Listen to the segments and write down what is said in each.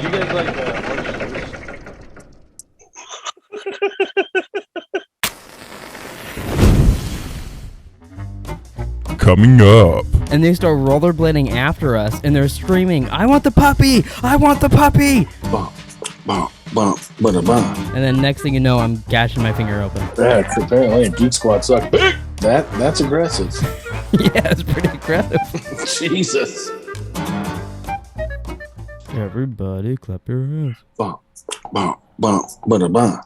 Do you guys like horses? Coming up. And they start rollerblading after us, and they're screaming, "I want the puppy! I want the puppy!" Bump, bump, bump, bada bump. And then next thing you know, I'm gashing my finger open. That's apparently a Geek Squad suck. That's aggressive. Yeah, it's pretty aggressive. Jesus. Everybody clap your hands. Bump, bump, bump, bada bump.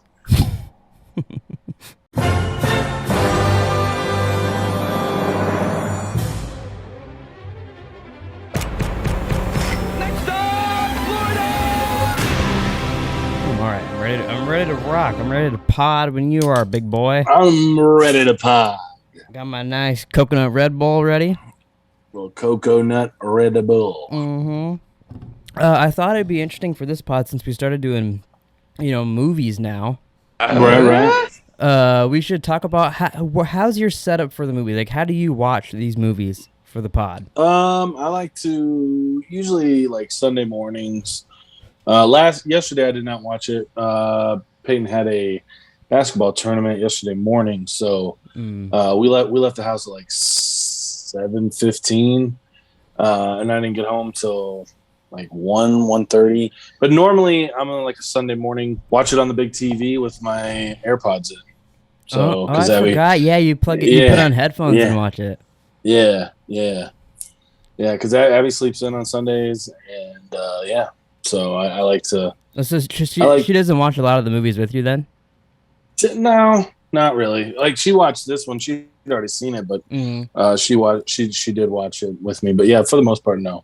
Alright, I'm ready to rock. I'm ready to pod when you are, big boy. I'm ready to pod. Got my nice coconut Red Bull ready. Little coconut Red Bull. Mm-hmm. I thought it'd be interesting for this pod since we started doing, movies now. Right. We should talk about how's your setup for the movie? Like, how do you watch these movies for the pod? I like to usually like Sunday mornings. Yesterday I did not watch it. Peyton had a basketball tournament yesterday morning, so we left the house at like 7:15, and I didn't get home till like 1:30. But normally I'm on like a Sunday morning, watch it on the big TV with my AirPods in. So I forgot. Yeah, you plug it. You put on headphones and watch it. Yeah. Because Abby sleeps in on Sundays, and so I like to. She doesn't watch a lot of the movies with you then? No, not really. Like she watched this one. She'd already seen it, but she did watch it with me. But yeah, for the most part, no.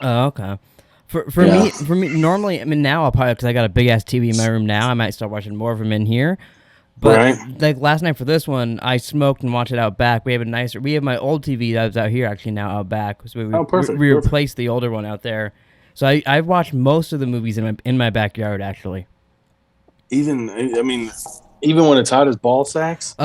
Oh, okay. For me, normally, I mean, now I'll probably, because I got a big ass TV in my room now, I might start watching more of them in here. But like last night for this one, I smoked and watched it out back. We have my old TV that was out here actually now out back. So we replaced the older one out there. So I've watched most of the movies in my backyard actually. Even when it's hot as ball sacks.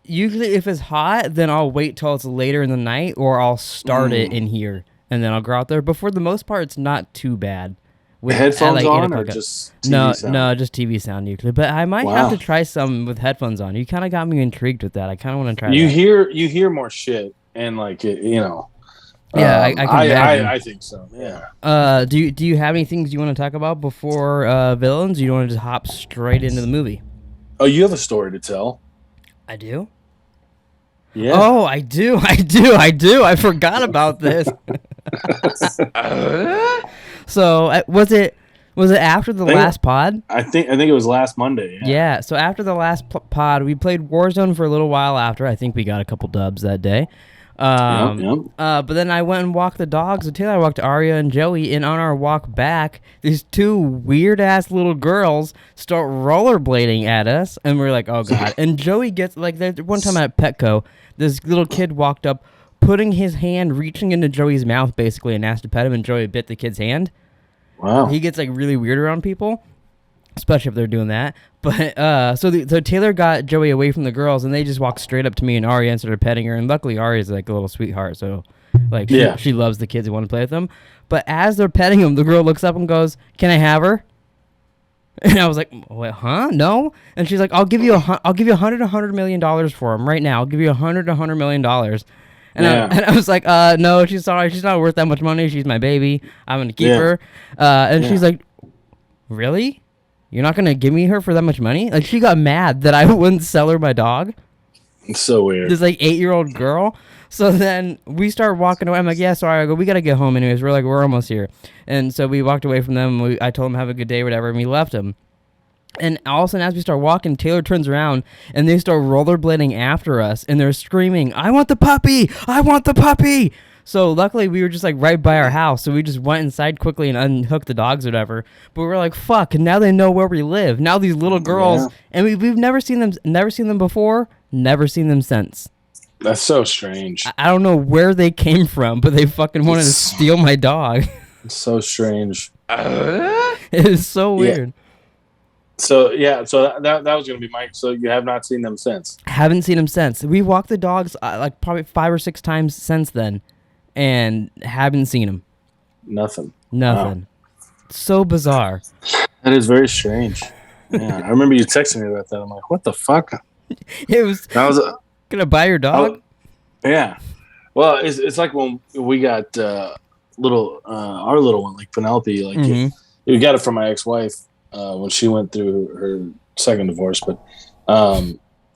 Usually if it's hot, then I'll wait till it's later in the night, or I'll start it in here and then I'll go out there. But for the most part, it's not too bad. With headphones on or just TV sound? No, just TV sound usually. But I might have to try some with headphones on. You kind of got me intrigued with that. I kind of want to try. You hear more shit and like it, Yeah, I can imagine. I think so. Yeah. Do you have any things you want to talk about before villains? Or you want to just hop straight into the movie? Oh, you have a story to tell. I do. Yeah. Oh, I do. I forgot about this. So was it after the last pod? I think it was last Monday. Yeah. So after the last pod, we played Warzone for a little while after. I think we got a couple dubs that day. But then I went and walked the dogs. So Taylor walked Arya and Joey, and on our walk back, these two weird ass little girls start rollerblading at us, and we're like, oh god. And Joey gets like, one time at Petco, this little kid walked up, putting his hand, reaching into Joey's mouth basically, and asked to pet him, and Joey bit the kid's hand. Wow. He gets like really weird around people, especially if they're doing that. But so Taylor got Joey away from the girls, and they just walked straight up to me and Arya and started petting her. And luckily, Arya's like a little sweetheart, so like she loves the kids who want to play with them. But as they're petting him, the girl looks up and goes, "Can I have her?" And I was like, "What? Huh? No?" And she's like, "I'll give you $100 million for him right now. I'll give you $100 million." And I was like, "No, she's sorry. She's not worth that much money. She's my baby. I'm gonna keep her." And she's like, "Really? You're not gonna give me her for that much money?" Like, she got mad that I wouldn't sell her my dog. It's so weird. This like 8-year-old girl. So then we start walking away. I'm like, "Yeah, sorry." I go, "We gotta get home anyways." We're almost here. And so we walked away from them. I told them have a good day, whatever, and we left them. And all of a sudden, as we start walking, Taylor turns around, and they start rollerblading after us, and they're screaming, "I want the puppy! I want the puppy!" So luckily, we were just like right by our house, so we just went inside quickly and unhooked the dogs or whatever. But we were like, "Fuck!" And now they know where we live. Now these little girls, and we've never seen them before, never seen them since. That's so strange. I don't know where they came from, but they fucking wanted to steal my dog. It's so strange. It is so weird. So that was gonna be Mike. So you have not seen them since? Haven't seen them since. We walked the dogs like probably 5 or 6 times since then, and haven't seen them. Nothing. Wow. So bizarre. That is very strange. Yeah, I remember you texting me about that. I'm like, what the fuck? It was That was gonna buy your dog. yeah. Well, it's like when we got our little one, like Penelope, like we got it from my ex-wife when she went through her second divorce. But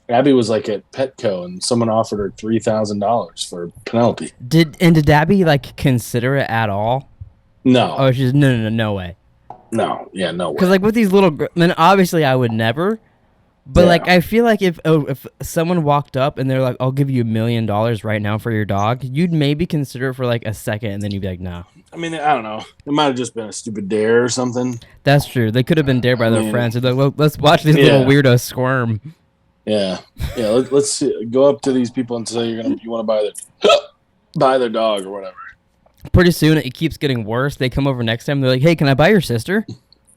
Abby was like at Petco, and someone offered her $3,000 for Penelope. Did Abby like consider it at all? No. Oh, she's no way. No, yeah, no way. Because like with these little, I mean, obviously I would never. But like I feel like if someone walked up and they're like, "I'll give you $1 million right now for your dog," you'd maybe consider it for like a second, and then you'd be like, "No." I mean, I don't know. It might have just been a stupid dare or something. That's true. They could have been dared by their friends. They're like, well, let's watch these little weirdos squirm. Yeah. Let's see, go up to these people and say you want to buy their dog or whatever. Pretty soon it keeps getting worse. They come over next time. They're like, "Hey, can I buy your sister?"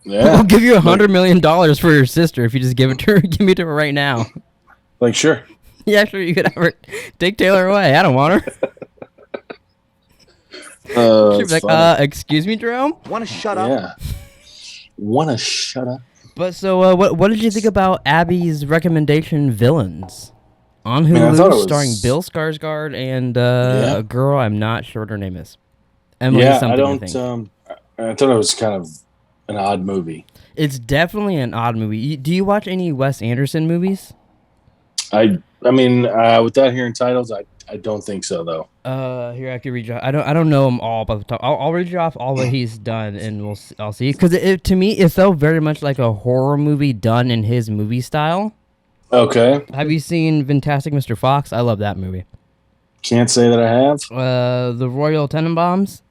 Yeah. I'll give you $100 million for your sister if you just give it to her. Give me to her right now. Like, sure. Yeah, sure. You could have her. Take Taylor away. I don't want her. She'd be like, excuse me, Jerome? Want to shut up? Yeah. Want to shut up? But so, what did you think about Abby's recommendation Villains? On Hulu, starring Bill Skarsgård and a girl, I'm not sure what her name is. Emily something, I think. I thought it was kind of an odd movie. It's definitely an odd movie. Do you watch any Wes Anderson movies? I mean, without hearing titles, I don't think so though. Here I can read you. I don't know them all, but I'll read you off all what he's done, and I'll see. Because to me, it felt very much like a horror movie done in his movie style. Okay. Have you seen Fantastic Mr. Fox? I love that movie. Can't say that I have. The Royal Tenenbaums?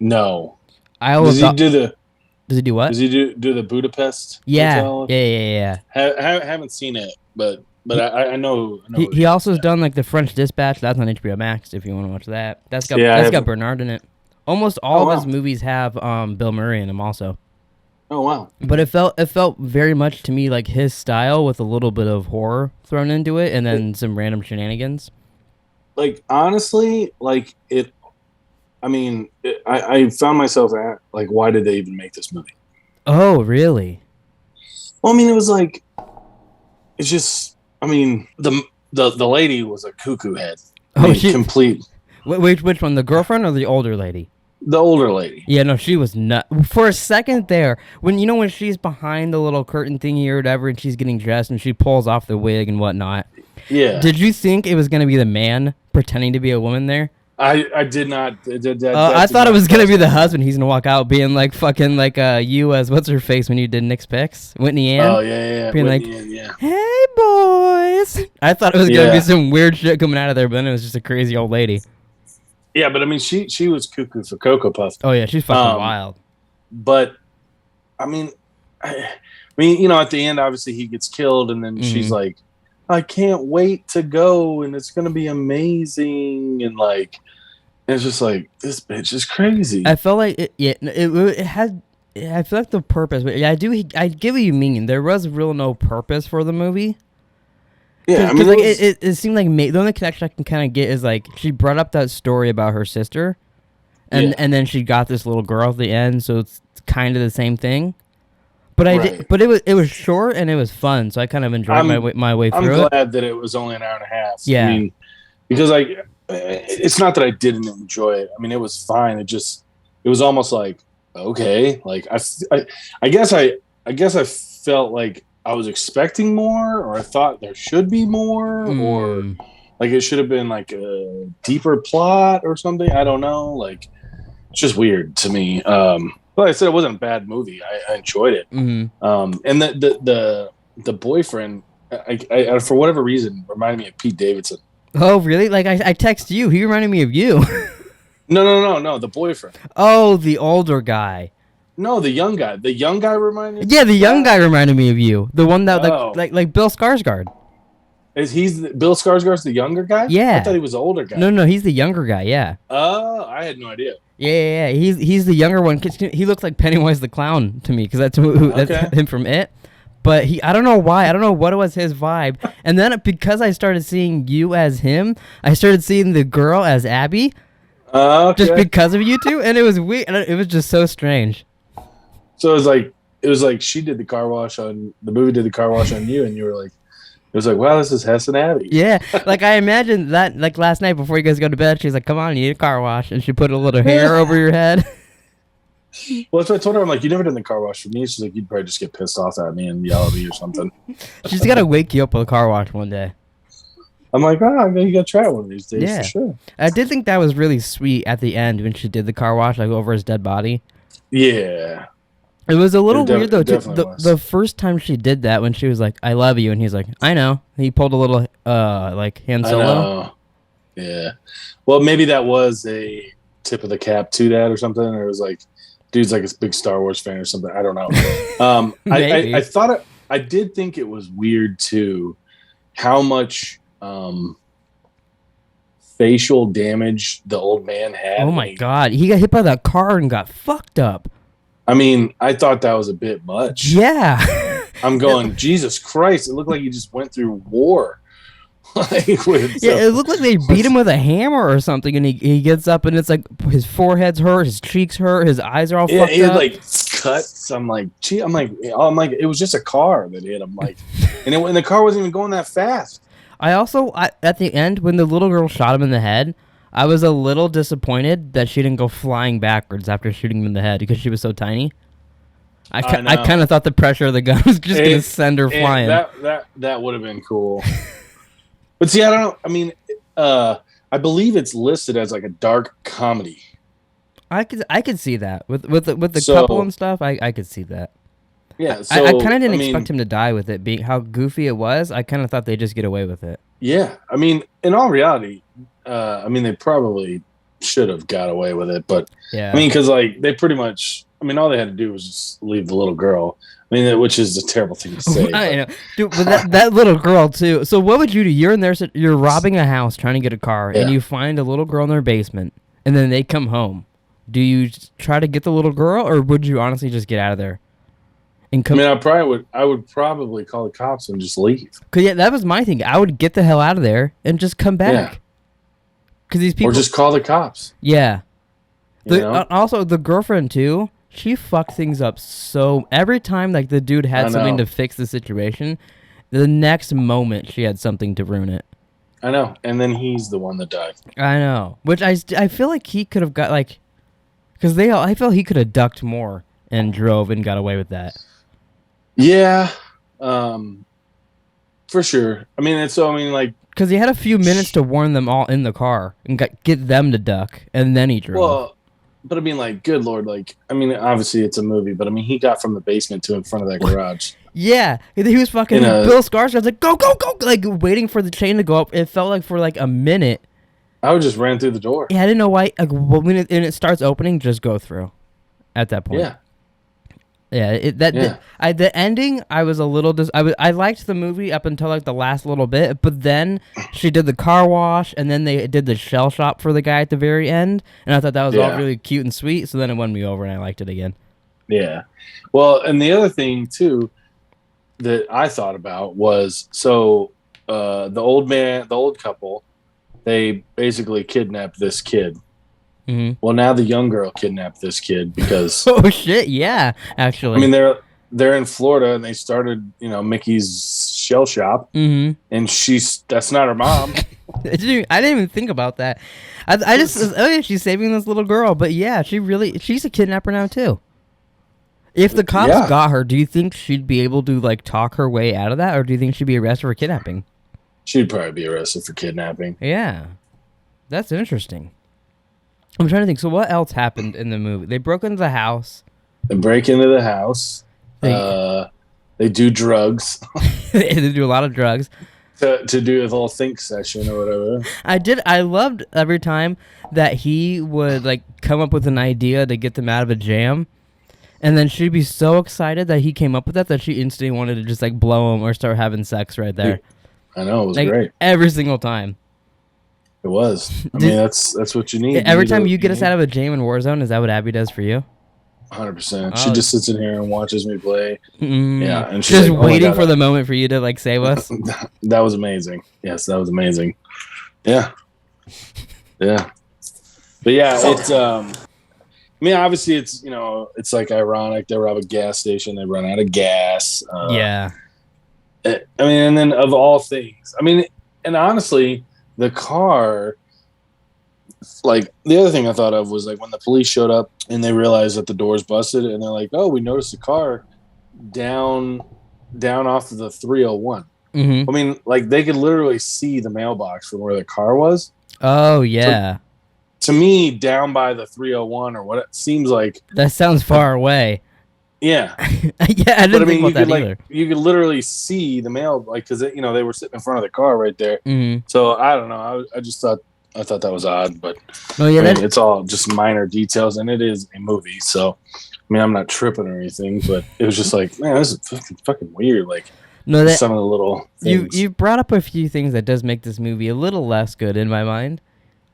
No. Does he do what? Does he do the Budapest? Yeah. Hotel? Yeah. Haven't seen it, but I know. He also has done like the French Dispatch. That's on HBO Max if you want to watch that. That's got Bernard in it. Almost all of his movies have Bill Murray in them also. Oh wow! But it felt very much to me like his style with a little bit of horror thrown into it, and then some random shenanigans. Like honestly, like it. I mean, I found myself at like, why did they even make this movie? Oh, really? Well, I mean, it was like, it's just. I mean, the lady was a cuckoo head. Complete. Which one? The girlfriend or the older lady? The older lady. Yeah, no, she was nuts. For a second there, when she's behind the little curtain thingy or whatever, and she's getting dressed, and she pulls off the wig and whatnot. Yeah. Did you think it was gonna be the man pretending to be a woman there? I did not. I thought it was gonna be the husband. He's gonna walk out being like fucking like you as what's her face when you did Nick's Picks, Whitney Ann. Oh yeah. Being Whitney like, Ann, yeah. Hey boys. I thought it was gonna be some weird shit coming out of there, but then it was just a crazy old lady. Yeah, but I mean, she was cuckoo for Cocoa Puff. Oh yeah, she's fucking wild. But I mean, at the end, obviously he gets killed, and then she's like, "I can't wait to go, and it's gonna be amazing," and like. It's just like, this bitch is crazy. I felt like it had. I feel like the purpose. But yeah, I get what you mean. There was real no purpose for the movie. Yeah, I mean, like it seemed like the only connection I can kind of get is like she brought up that story about her sister, and then she got this little girl at the end, so it's kind of the same thing. But it was short and it was fun, so I kind of enjoyed my way through it. I'm glad that it was only an hour and a half. Yeah, I mean, because it's not that I didn't enjoy it. I mean, it was fine. It was almost like, okay, like I guess I felt like I was expecting more, or I thought there should be more, or like it should have been like a deeper plot or something. I don't know. Like it's just weird to me. But I said it wasn't a bad movie. I enjoyed it. And the boyfriend, I for whatever reason reminded me of Pete Davidson. Oh, really? Like, I text you. He reminded me of you. No. The boyfriend. Oh, the older guy. No, the young guy. The young guy reminded me? Yeah, the young guy reminded me of you. The one that, like Bill Skarsgård. Bill Skarsgård's the younger guy? Yeah. I thought he was the older guy. No, he's the younger guy, yeah. Oh, I had no idea. Yeah. He's the younger one. He looks like Pennywise the Clown to me, because that's him from It. But I don't know why. I don't know what was his vibe. And then because I started seeing you as him, I started seeing the girl as Abby. Okay. Just because of you two, and it was weird. It was just so strange. So it was like she did the car wash on the movie, did the car wash on you, and you were like, it was like, wow, this is Hess and Abby. Yeah, like I imagine that like last night before you guys go to bed, she's like, "Come on, you need a car wash," and she put a little hair over your head. Well, that's what I told her. I'm like, you never done the car wash for me. She's like, you'd probably just get pissed off at me and yell at me or something. She's gotta wake you up with a car wash one day. I'm like, oh, you gotta try it one of these days Yeah. for sure. I did think that was really sweet at the end when she did the car wash, like over his dead body. Yeah. It was a little It weird though. definitely was. The first time she did that, when she was like, "I love you," and he's like, "I know." He pulled a little like Han I Solo. know. Yeah. Well, maybe that was a tip of the cap to that or something, or it was like, dude's like a big Star Wars fan or something. I don't know. Maybe. I thought I did think it was weird too, how much facial damage the old man had. Oh my god, he got hit by that car and got fucked up. I mean, I thought that was a bit much. Yeah. I'm going, Jesus Christ! It looked like he just went through war. It looked like they beat him with a hammer or something, and he gets up and it's like his forehead's hurt, his cheeks hurt, his eyes are all fucked it up. like cuts. I'm like, it was just a car that hit him. Like, and the car wasn't even going that fast. I at the end when the little girl shot him in the head, I was a little disappointed that she didn't go flying backwards after shooting him in the head because she was so tiny. I kind of thought the pressure of the gun was just going to send her flying. That would have been cool. But see, I don't know. I mean, I believe it's listed as like a dark comedy. I could see that with the couple and stuff. I could see that. Yeah, so I kind of didn't expect him to die with it being how goofy it was. I kind of thought they'd just get away with it. Yeah, I mean, in all reality, they probably should have got away with it, but yeah, I mean, because like they pretty much, all they had to do was just leave the little girl. I mean, which is a terrible thing to say. I know, dude. But that little girl too. So what would you do? You're in there. You're robbing a house, trying to get a car, and you find a little girl in their basement, and then they come home. Do you try to get the little girl, or would you honestly just get out of there? And come? I would probably call the cops and just leave. Cause yeah, that was my thing. I would get the hell out of there and just come back. Yeah. Cause these people, or just call the cops. Yeah. You know? Also, the girlfriend too. She fucked things up so every time like the dude had something to fix the situation, the next moment she had something to ruin it. I know, and then he's the one that died. I know, which I feel like he could have got like, because I feel he could have ducked more and drove and got away with that. Yeah, for sure. Because he had a few minutes to warn them all in the car and get them to duck, and then he drove. Well, but good Lord, obviously it's a movie, but he got from the basement to in front of that garage. Yeah, he was fucking Bill Skarsgård was like, go, go, go, like waiting for the chain to go up. It felt like for like a minute. I would just ran through the door. Yeah, I didn't know why. Like when it starts opening, just go through. At that point. Yeah. Yeah, the ending, I was a little I liked the movie up until like the last little bit, but then she did the car wash, and then they did the shell shop for the guy at the very end, and I thought that was all really cute and sweet. So then it won me over, and I liked it again. Yeah, well, and the other thing too that I thought about was the old couple, they basically kidnapped this kid. Mm-hmm. Well, now the young girl kidnapped this kid because oh shit, yeah, actually. They're in Florida and they started, Mickey's shell shop, and that's not her mom. I didn't even think about that. I just she's saving this little girl, but yeah, she's a kidnapper now too. If the cops got her, do you think she'd be able to like talk her way out of that, or do you think she'd be arrested for kidnapping? She'd probably be arrested for kidnapping. Yeah, that's interesting. I'm trying to think. So what else happened in the movie? They broke into the house. They break into the house. They do drugs. They do a lot of drugs. To do a whole think session or whatever. I loved every time that he would like come up with an idea to get them out of a jam. And then she'd be so excited that he came up with that she instantly wanted to just like blow him or start having sex right there. I know, it was like, great. Every single time. It was. That's what you need. Every time you get us out of a jam in Warzone, is that what Abby does for you? 100%. She just sits in here and watches me play. Yeah, and she's just like, waiting for the moment for you to like save us. That was amazing. Yes, that was amazing. Yeah. But yeah, I mean, obviously, it's it's like ironic. They rob a gas station, they run out of gas. Yeah. I mean, and then of all things, I mean, and honestly, the car. Like the other thing I thought of was like when the police showed up and they realized that the door's busted, and they're like, "Oh, we noticed a car down off of the 301." Mm-hmm. I mean, like they could literally see the mailbox from where the car was. Oh yeah. To me, down by the 301 or what it seems like. That sounds far away. Yeah. Yeah, I didn't But I think mean, about that either. you could literally see the mail, like, because they were sitting in front of the car right there. Mm-hmm. So I don't know. I thought that was odd, but Oh yeah, I mean, it's all just minor details, and it is a movie. So I mean, I'm not tripping or anything, but it was just like, man, this is fucking weird. Like, some of the little things. You brought up a few things that does make this movie a little less good in my mind.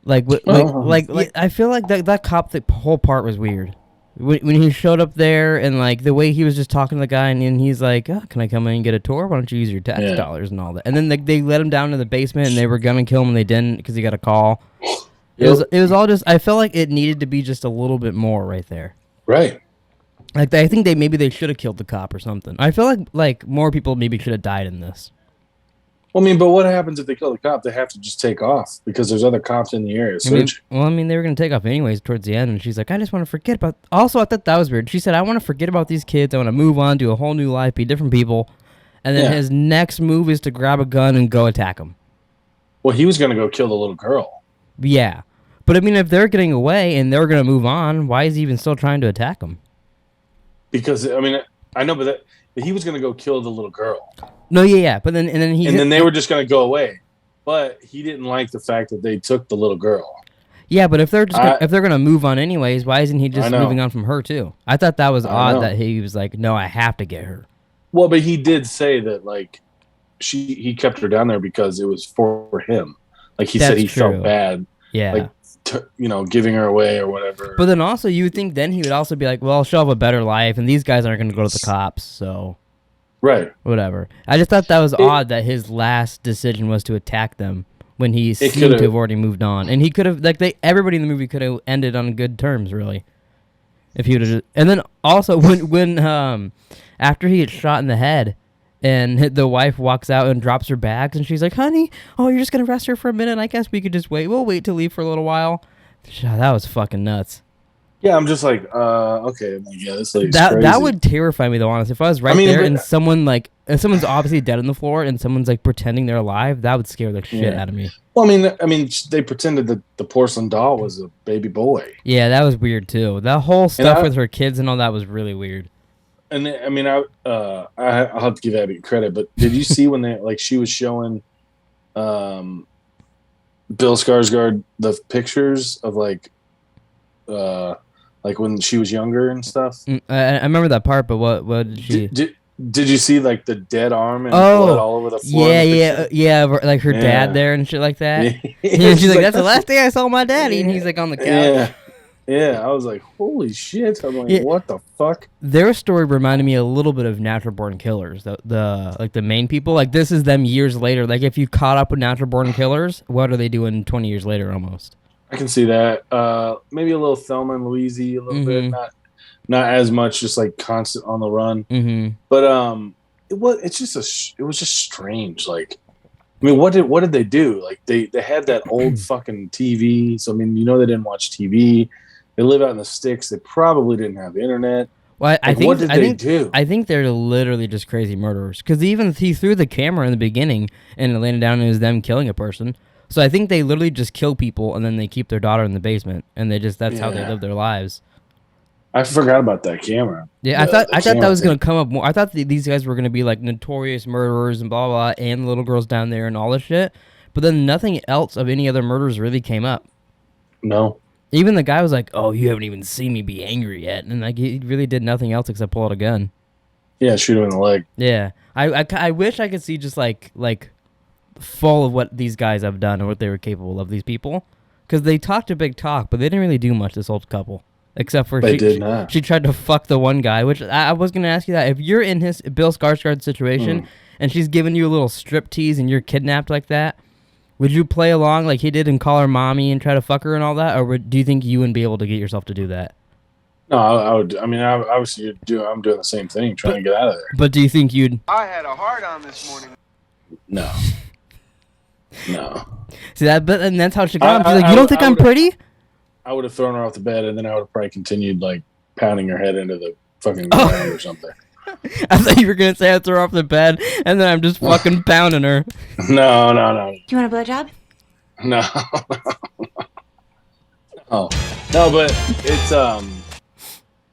Like I feel like that cop, the whole part was weird. When he showed up there and like the way he was just talking to the guy and he's like, oh, can I come in and get a tour? Why don't you use your tax dollars and all that? And then they let him down to the basement and they were gonna kill him and they didn't because he got a call. It was all just, I felt like it needed to be just a little bit more right there. Right. Like I think they should have killed the cop or something. I feel like more people maybe should have died in this. Well, I mean, but what happens if they kill the cop? They have to just take off because there's other cops in the area searching. They were going to take off anyways towards the end, and she's like, I just want to forget about... Also, I thought that was weird. She said, I want to forget about these kids. I want to move on, do a whole new life, be different people. And then his next move is to grab a gun and go attack him. Well, he was going to go kill the little girl. Yeah. But, I mean, if they're getting away and they're going to move on, why is he even still trying to attack them? Because, I mean, I know, but he was going to go kill the little girl. No, yeah, but then they were just going to go away. But he didn't like the fact that they took the little girl. Yeah, but if they're gonna move on anyways, why isn't he just moving on from her too? I thought that was odd that he was like, no, I have to get her. Well, but he did say that like he kept her down there because it was for him. Like he said, he felt bad. Yeah. Like giving her away or whatever. But then also, you would think then he would also be like, well, she'll have a better life, and these guys aren't going to go to the cops, so... Right. Whatever. I just thought that was odd that his last decision was to attack them when he seemed to have already moved on. And he could have, everybody in the movie could have ended on good terms, really. If he would have... And then also, when after he gets shot in the head, and the wife walks out and drops her bags, and she's like, honey, oh, you're just going to rest her for a minute? I guess we could just wait. We'll wait to leave for a little while. That was fucking nuts. Yeah, I'm just like, okay. Yeah, this lady's crazy. That would terrify me, though, honestly. If I was there and someone's obviously dead on the floor and someone's, like, pretending they're alive, that would scare the shit out of me. Well, I mean, they pretended that the porcelain doll was a baby boy. Yeah, that was weird, too. That whole stuff with her kids and all that was really weird. And I mean, I'll have to give Abby credit, but did you see when she was showing Bill Skarsgård the pictures of like when she was younger and stuff? I remember that part, but what did she... Did you see like the dead arm and blood all over the floor? Yeah, like her dad there and shit like that. Yeah, she's like, that's the last day I saw my daddy, and he's like on the couch. Yeah, I was like, holy shit. I'm like, what the fuck? Their story reminded me a little bit of Natural Born Killers, the main people. Like, this is them years later. Like, if you caught up with Natural Born Killers, what are they doing 20 years later almost? I can see that. Maybe a little Thelma and Louise, a little bit. Not as much, just like constant on the run. Mm-hmm. But it was just strange. Like, I mean, what did they do? Like, they had that old fucking TV. So I mean, they didn't watch TV. They live out in the sticks. They probably didn't have internet. Well, I think what did they do? I think they're literally just crazy murderers. Because even he threw the camera in the beginning and it landed down and it was them killing a person. So I think they literally just kill people and then they keep their daughter in the basement and that's how they live their lives. I forgot about that camera. Yeah, I thought that was going to come up more. I thought these guys were going to be like notorious murderers and blah, blah, blah, and little girls down there and all this shit. But then nothing else of any other murders really came up. No. Even the guy was like, oh, you haven't even seen me be angry yet. And like he really did nothing else except pull out a gun. Yeah, shoot him in the leg. Yeah. I wish I could see just like full of what these guys have done and what they were capable of, these people. Because they talked a big talk, but they didn't really do much, this old couple. Except for she tried to fuck the one guy, which I was going to ask you that. If you're in Bill Skarsgård's situation and she's giving you a little strip tease and you're kidnapped like that, would you play along like he did and call her mommy and try to fuck her and all that? Or do you think you wouldn't be able to get yourself to do that? No, I would. I mean, obviously, I'm doing the same thing, trying to get out of there. But do you think you'd I had a hard on this morning. No, no. see that? But and that's how she got him. She's like, I you don't would- think I I'm would've- pretty? I would have thrown her off the bed, and then I would have probably continued like pounding her head into the fucking ground or something. I thought you were gonna say I throw her off the bed, and then I'm just fucking pounding her. No, Do you want a blowjob? no, no, no. But it's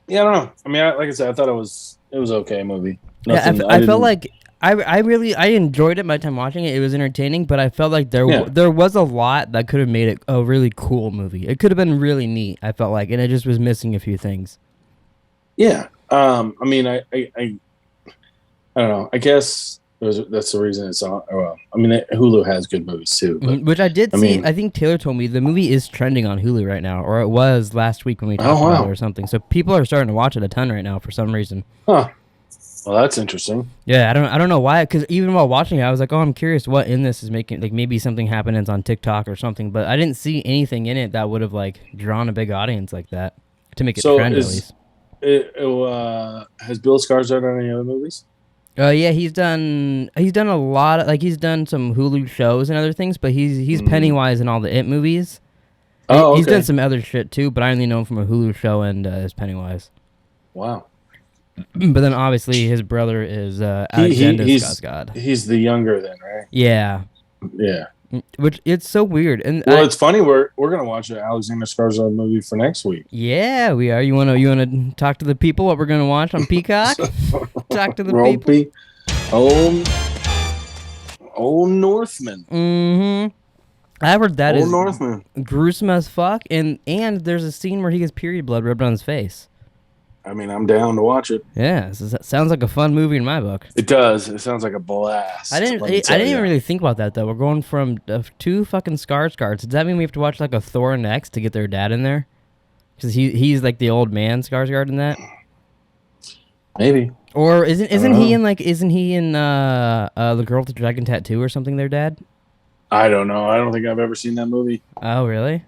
yeah, I don't know. I mean, like I said, I thought it was okay movie. Yeah, Nothing- I felt didn't- like I really enjoyed it my time watching it. It was entertaining, but I felt like Yeah. there was a lot that could have made it a really cool movie. It could have been really neat. I felt like, and it just was missing a few things. Yeah. I mean, I don't know. I guess that's the reason it's on. Well, I mean, Hulu has good movies too. But, Which I did I see. mean- I think Taylor told me the movie is trending on Hulu right now, or it was last week when we talked about wow. it or something. So people are starting to watch it a ton right now for some reason. huh? Well, that's interesting. Yeah, I don't know why. Because even while watching it, I was like, oh, I'm curious what in this is making like maybe something happens on TikTok or something. But I didn't see anything in it that would have like drawn a big audience like that to make it So trend at least. Has Bill Skarsgård done any other movies? Yeah, he's done a lot of, like he's done some Hulu shows and other things, but he's Pennywise in all the It movies. Oh, He's okay. done some other shit too, but I only know him from a Hulu show and as Pennywise. Wow. But then obviously his brother is Alexander Skarsgård. He's the younger then, right? Yeah, Yeah. which it's so weird. And Well, it's funny. We're gonna watch an Alexander Skarsgård movie for next week. yeah, we are. You wanna talk to the people what we're gonna watch on Peacock? Talk to the people. Ropey. Old Northman. Mm-hmm. I heard that Old is Northman. gruesome as fuck, and there's a scene where he gets period blood rubbed on his face. I mean, I'm down to watch it. Yeah, it sounds like a fun movie in my book. It does. It sounds like a blast. I didn't let me tell even ya. really think about that though. We're going from two fucking Skarsgårds. Does that mean we have to watch like a Thor next to get their dad in there? Because he's like the old man Skarsgård in that. Maybe. Or isn't he know. in the girl with the dragon tattoo or something? Their dad? I don't know. I don't think I've ever seen that movie. Oh really?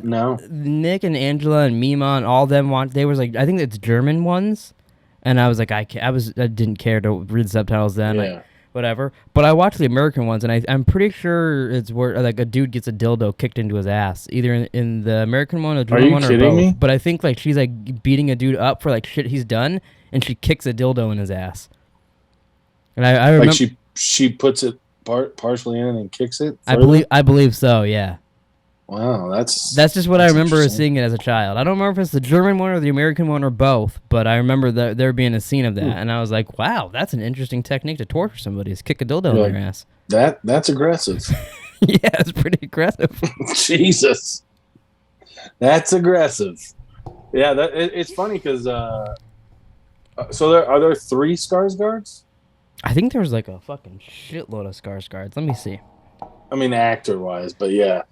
No. Nick and Angela and Mima and all them want. They was like, I think it's German ones, and I was like, I didn't care to read the subtitles then. Yeah. Whatever. But I watched the American ones, and I'm pretty sure it's where like a dude gets a dildo kicked into his ass, either in the American one or the German you one or kidding both. me? But I think like she's like beating a dude up for like shit he's done, and she kicks a dildo in his ass. And I remember, Like she puts it partially in and then kicks it. I further? believe so. Yeah. Wow, that's That's what I remember interesting. seeing it as a child. I don't remember if it's the German one or the American one or both, but I remember there being a scene of that, and I was like, "Wow, that's an interesting technique to torture somebody: is kick a dildo You're in their like, ass." that's aggressive. Yeah, it's pretty aggressive. Jesus, that's aggressive. Yeah, it's funny because so are there 3 Skarsgårds? I think there was like a fucking shitload of Skarsgårds. Let me see. I mean, actor wise, but yeah.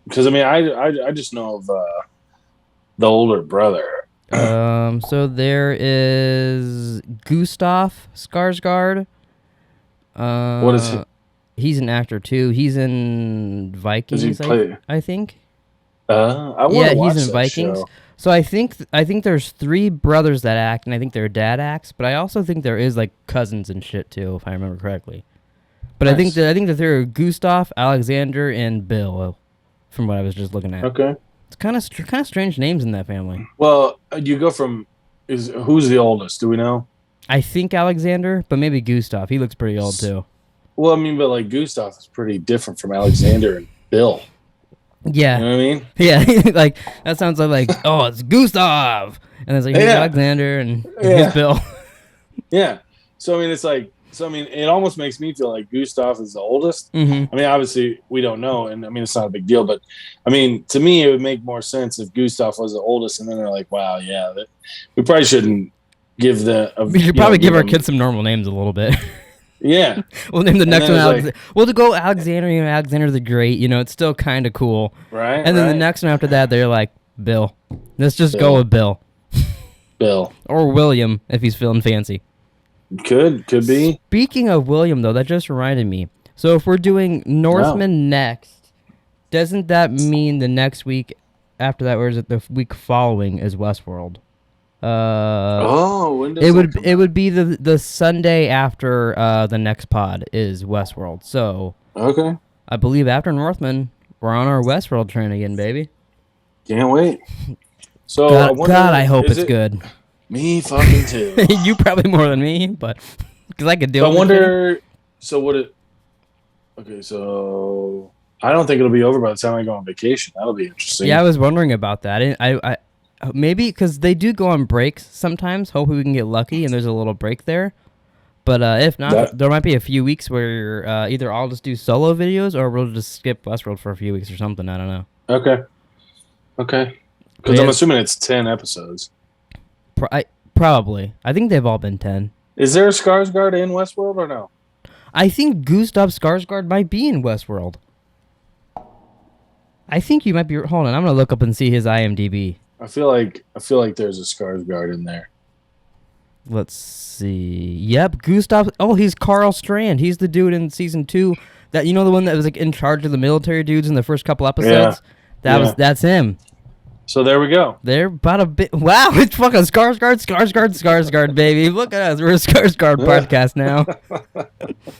Because I mean, I just know of the older brother. So there is Gustav Skarsgård. What is he? He's an actor too. He's in Vikings. play- I think. I want to watch he's in that Vikings. show. So I think there's 3 brothers that act, and I think their dad acts. But I also think there is like cousins and shit too, if I remember correctly. But I think Nice. that there are Gustav, Alexander, and Bill, from what I was just looking at. Okay. It's kind of strange names in that family. Well, you go from who's the oldest? Do we know? I think Alexander, but maybe Gustav. He looks pretty old too. Well, I mean, but like Gustav is pretty different from Alexander and Bill. Yeah, You know what I mean? yeah. Like that sounds like oh, it's Gustav, and it's like here's Yeah. Alexander and Yeah. here's Bill. Yeah. So I mean, it's like it almost makes me feel like Gustav is the oldest. Hmm. I mean, obviously we don't know, and I mean it's not a big deal, but I mean to me it would make more sense if Gustav was the oldest, and then they're like, wow, yeah, we probably shouldn't give We should probably give our them- kids some normal names a little bit. Yeah. We'll name the next then one it's Alex. We'll go Alexander. You know, Alexander the Great. You know, it's still kind of cool. Right. And then the right. next one after that, they're like Bill. Let's just go Bill. with Bill Bill or William if he's feeling fancy. could be. Speaking of William, though, that just reminded me. So if we're doing Northman next, doesn't that mean the next week after that, or is it the week following, is Westworld. When does It that would come it out? would be the Sunday after the next pod is Westworld. So Okay, I believe after Northman, we're on our Westworld train again, baby. can't wait. So I God, wonder, I hope is it's it good. me fucking too? You probably more than me, but because I could deal So I with it. wonder. So what it? Okay, so I don't think it'll be over by the time I go on vacation. That'll be interesting. Yeah, I was wondering about that. I maybe because they do go on breaks sometimes. Hopefully, we can get lucky and there's a little break there. But if not, That- there might be a few weeks where either I'll just do solo videos or we'll just skip Westworld for a few weeks or something. I don't know. Okay. Because Yeah. I'm assuming it's 10 episodes. Probably. I think they've all been 10. Is there a Skarsgård in Westworld or no? I think Gustav Skarsgård might be in Westworld. I think you might be. Hold on, I'm gonna look up and see his IMDb. I feel like there's a Skarsgård in there. Let's see. Yep, Gustav. Oh, he's Carl Strand. He's the dude in season 2. That, you know, the one that was like in charge of the military dudes in the first couple episodes. That's him. So there we go. They're about a bit. Wow, it's fucking Skarsgård, baby. Look at us. We're a Skarsgård podcast now.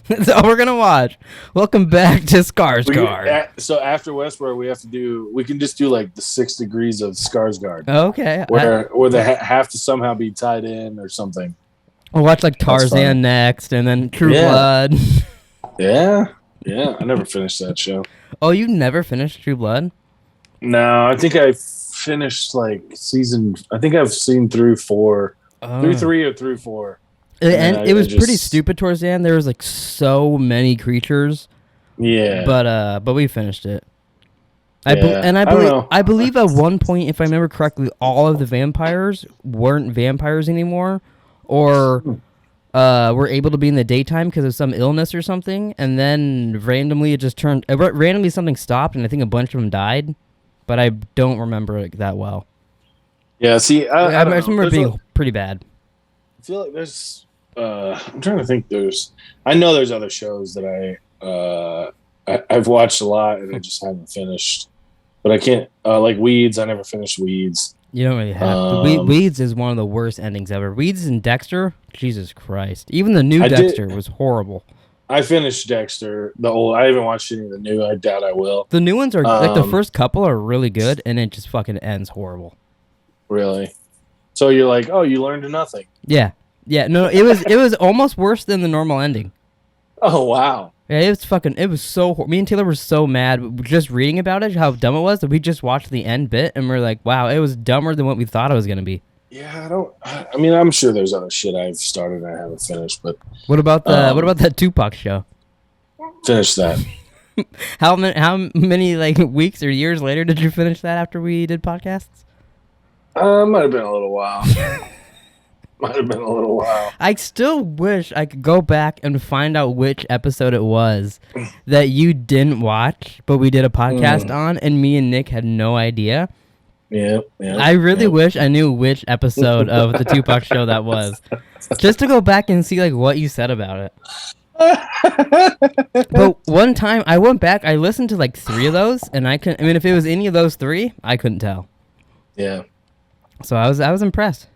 That's all we're gonna watch. Welcome back to Skarsgård. So after Westworld, we can just do like the 6 degrees of Skarsgård, Okay. where they have to somehow be tied in or something. We'll watch like That's fun. Tarzan next, and then True Yeah. Blood. Yeah. I never finished that show. Oh, you never finished True Blood? No, I think I finished like season. I think I've seen through 4, through 3 or through 4. And it was I pretty just- stupid towards the end. There was like so many creatures, Yeah, but we finished it. Yeah, I don't know. I believe at one point, if I remember correctly, all of the vampires weren't vampires anymore, or were able to be in the daytime because of some illness or something, and then randomly it just turned. Randomly something stopped, and I think a bunch of them died, but I don't remember it that well. yeah. See, I I don't just know. remember it There's being pretty bad. I feel like there's. I'm trying to think. I know there's other shows that I've watched a lot and I just haven't finished. But I can't. Like Weeds, I never finished Weeds. You don't really have to. Weeds is one of the worst endings ever. Weeds and Dexter, Jesus Christ. Even the new I did- Dexter was horrible. I finished Dexter, the old. I haven't watched any of the new. I doubt I will. The new ones are like the Um, first couple are really good, and it just fucking ends horrible. Really. So you're like, oh, you learned nothing. Yeah, no, it was almost worse than the normal ending. Oh wow. Yeah, it was so. Me and Taylor were so mad just reading about it, how dumb it was, that we just watched the end bit and we're like, wow, it was dumber than what we thought it was gonna be. Yeah, I mean, I'm sure there's other shit I've started and I haven't finished, but What about that Tupac show? finish that. How many like weeks or years later did you finish that after we did podcasts? Might have been a little while. I still wish I could go back and find out which episode it was that you didn't watch, but we did a podcast on, and me and Nick had no idea. Yeah. I really wish I knew which episode of the Tupac show that was, just to go back and see like what you said about it. But one time I went back, I listened to like 3 of those, and I mean, if it was any of those 3, I couldn't tell. Yeah. So I was impressed.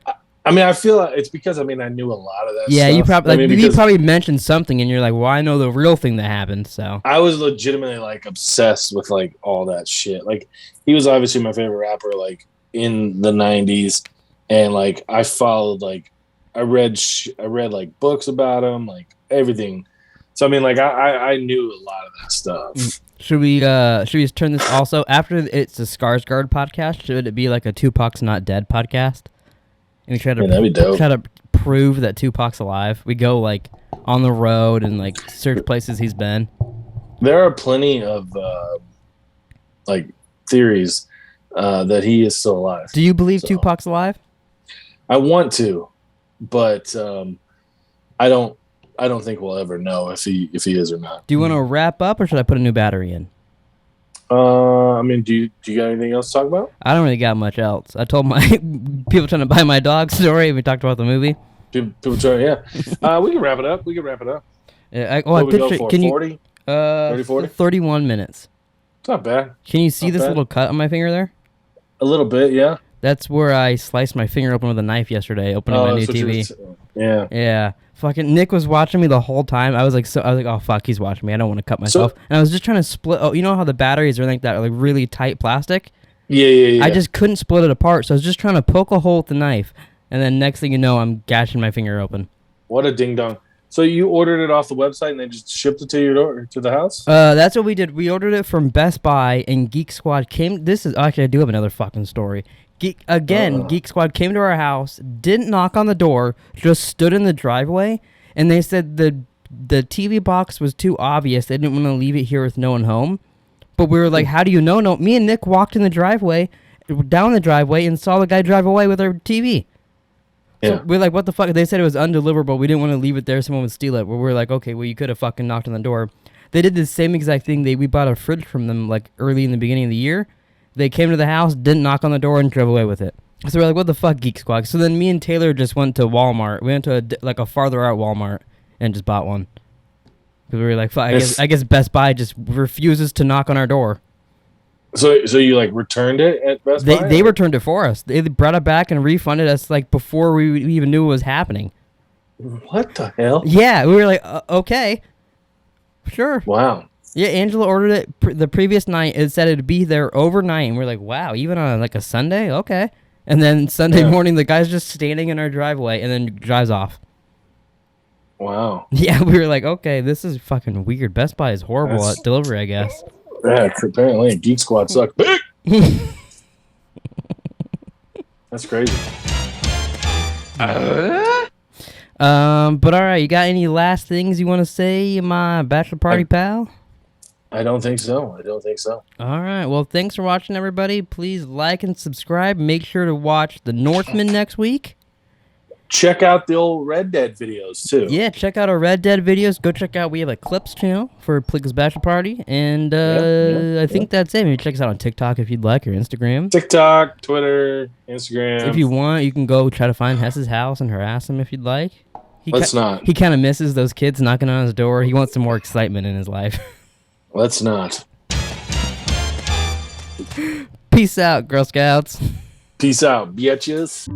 I mean, I feel like it's because I knew a lot of that. Yeah, stuff. you probably you because probably mentioned something, and you're like, "Well, I know the real thing that happened." So I was legitimately like obsessed with like all that shit. Like he was obviously my favorite rapper, like in the '90s, and like I followed like I read like books about him, like everything. So I mean, like I knew a lot of that stuff. should we turn this also after it's a Skarsgård podcast? Should it be like a Tupac's Not Dead podcast? And we try to that'd be dope. try to prove that Tupac's alive. We go like on the road and like search places he's been. There are plenty of like theories that he is still alive. Do you believe So- Tupac's alive? I want to, but I don't think we'll ever know if he is or not. Do you want to wrap up, or should I put a new battery in? I mean, do you got anything else to talk about? I don't really got much else. I told my people trying to buy my dog story. We talked about the movie. People try, yeah. We can wrap it up. Yeah, What do we go say, for? can 40? you 30, 40? 31 minutes. It's not bad. Can you see Not this bad. little cut on my finger there? A little bit, yeah. That's where I sliced my finger open with a knife yesterday, opening my new that's what you TV. were yeah. Yeah. Fucking Nick was watching me the whole time. I was like, oh fuck, he's watching me. I don't want to cut myself. And I was just trying to split. Oh, you know how the batteries are like that, like really tight plastic. Yeah. I just couldn't split it apart, so I was just trying to poke a hole with the knife, and then next thing you know, I'm gashing my finger open. What a ding dong! So you ordered it off the website and they just shipped it to your door to the house? That's what we did. We ordered it from Best Buy, and Geek Squad came. This is actually I do have another fucking story. Geek Squad came to our house, didn't knock on the door, just stood in the driveway, and they said the TV box was too obvious. They didn't want to leave it here with no one home. But we were like, how do you know? No, me and Nick walked in the driveway, down the driveway, and saw the guy drive away with our TV. Yeah. So we're like, what the fuck? They said it was undeliverable. We didn't want to leave it there. Someone would steal it. But we're like, okay, well, you could have fucking knocked on the door. They did the same exact thing. We bought a fridge from them like early in the beginning of the year. They came to the house, didn't knock on the door, and drove away with it. So we're like, what the fuck, Geek Squad? So then me and Taylor just went to Walmart. We went to a farther out Walmart and just bought one. Because we were like, fuck, I guess Best Buy just refuses to knock on our door. So you like returned it at Best Buy? They returned it for us. They brought it back and refunded us like before we even knew it was happening. What the hell? Yeah, we were like, okay, sure. Wow. Yeah, Angela ordered it the previous night. It said it'd be there overnight, and we're like, wow, even on like a Sunday, okay. And then Sunday morning, the guy's just standing in our driveway and then drives off. Wow. Yeah, we were like, okay, this is fucking weird. Best Buy is horrible at delivery, I guess. Yeah, apparently Geek Squad suck. That's crazy. But all right, you got any last things you want to say, my bachelor party pal? I don't think so. All right, well, thanks for watching, everybody. Please like and subscribe. Make sure to watch The Northman next week. Check out the old Red Dead videos, too. Yeah, check out our Red Dead videos. Go check out, we have a clips channel for Pleeka's Bachelor Party. And I think that's it. Maybe check us out on TikTok if you'd like, or Instagram. TikTok, Twitter, Instagram. If you want, you can go try to find Hess's house and harass him if you'd like. Let's not. He kind of misses those kids knocking on his door. He wants some more excitement in his life. Let's not. Peace out, Girl Scouts. Peace out, bitches.